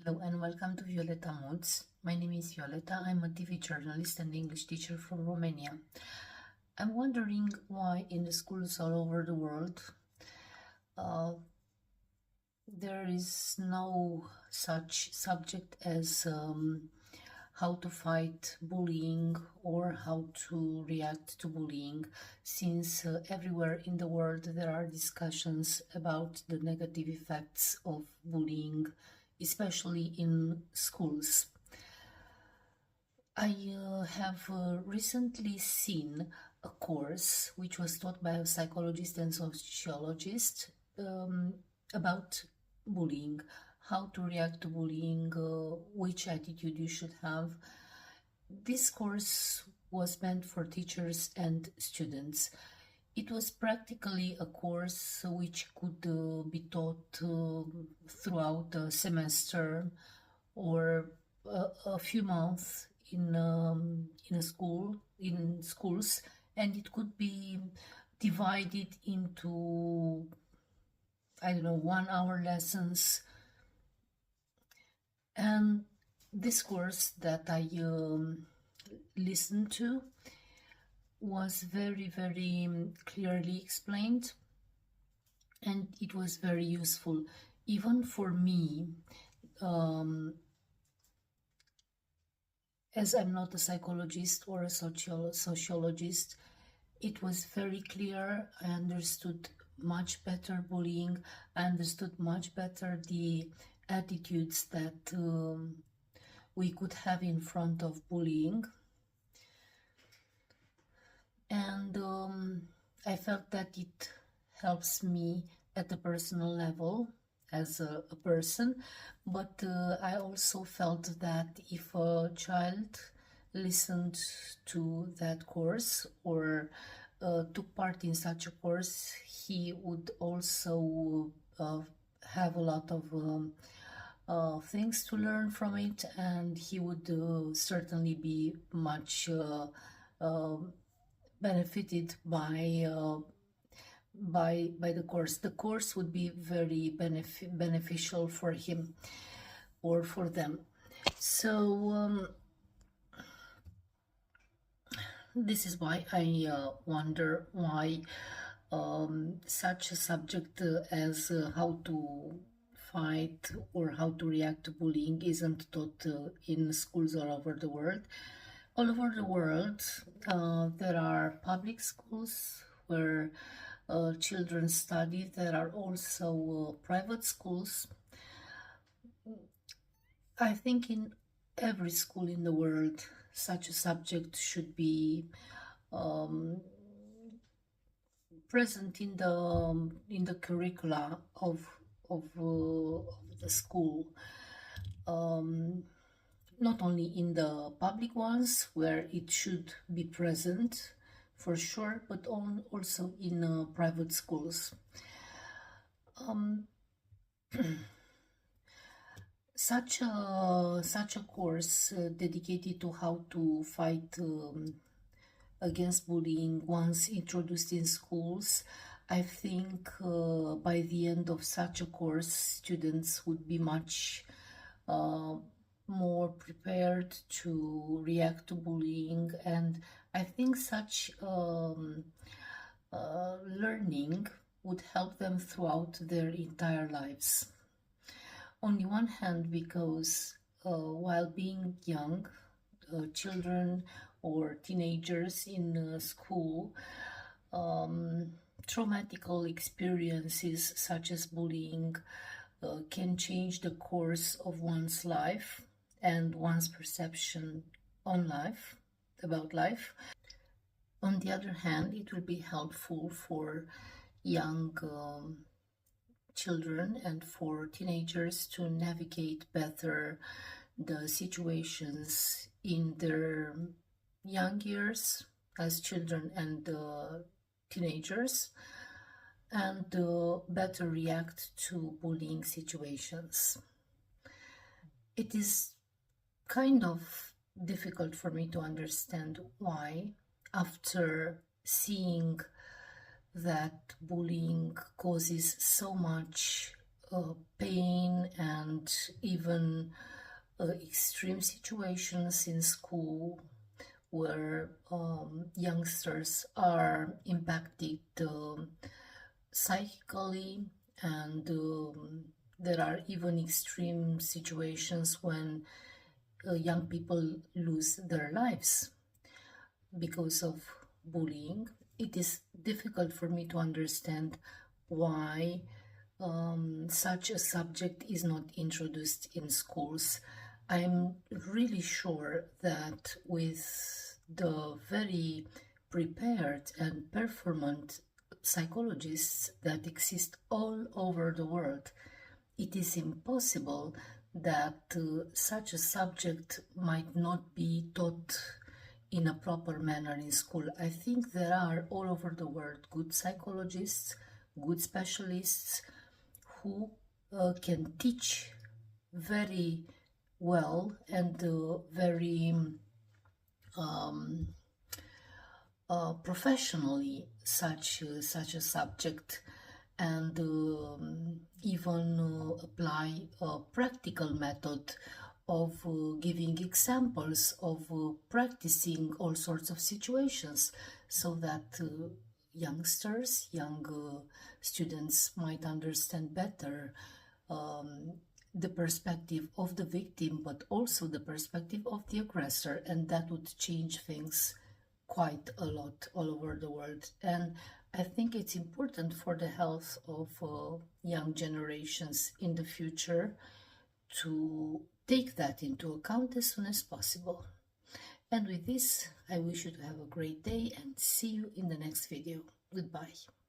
Hello and welcome to Violeta Moods. My name is Violeta. I'm a TV journalist and English teacher from Romania. I'm wondering why in the schools all over the world uh, there is no such subject as how to fight bullying or how to react to bullying, since everywhere in the world there are discussions about the negative effects of bullying, especially in schools. I have recently seen a course which was taught by a psychologist and sociologist about bullying, how to react to bullying, which attitude you should have. This course was meant for teachers and students. It was practically a course which could be taught throughout a semester or a few months in a school, in schools, and it could be divided into, I don't know, 1 hour lessons. And this course that I listened to was very clearly explained, and it was very useful even for me, as I'm not a psychologist or a sociologist. It was very clear. I understood much better bullying. I understood much better the attitudes that we could have in front of bullying. And I felt that it helps me at a personal level as a person, but I also felt that if a child listened to that course or took part in such a course, he would also have a lot of things to learn from it, and he would certainly be much benefited by the course. The course would be very beneficial for him or for them. So this is why I wonder why such a subject as how to fight or how to react to bullying isn't taught in schools all over the world. All over the world, there are public schools where children study. There are also private schools. I think in every school in the world, such a subject should be present in the curricula of the school. Not only in the public ones, where it should be present for sure, but also in private schools. Such a course dedicated to how to fight against bullying, once introduced in schools, I think by the end of such a course, students would be much more prepared to react to bullying, and I think such learning would help them throughout their entire lives. On the one hand, because while being young, children or teenagers in school, traumatical experiences such as bullying can change the course of one's life and one's perception on life, about life. On the other hand, it will be helpful for young children and for teenagers to navigate better the situations in their young years as children and teenagers, and better react to bullying situations. It is kind of difficult for me to understand why, after seeing that bullying causes so much pain and even extreme situations in school where youngsters are impacted psychically, and there are even extreme situations when young people lose their lives because of bullying. It is difficult for me to understand why such a subject is not introduced in schools. I'm really sure that with the very prepared and performant psychologists that exist all over the world, it is impossible that such a subject might not be taught in a proper manner in school. I think there are all over the world good psychologists, good specialists who can teach very well and very professionally such a subject, and even apply a practical method of giving examples of practicing all sorts of situations, so that young students might understand better the perspective of the victim, but also the perspective of the aggressor, and that would change things quite a lot all over the world. And I think it's important for the health of young generations in the future to take that into account as soon as possible. And with this, I wish you to have a great day and see you in the next video. Goodbye.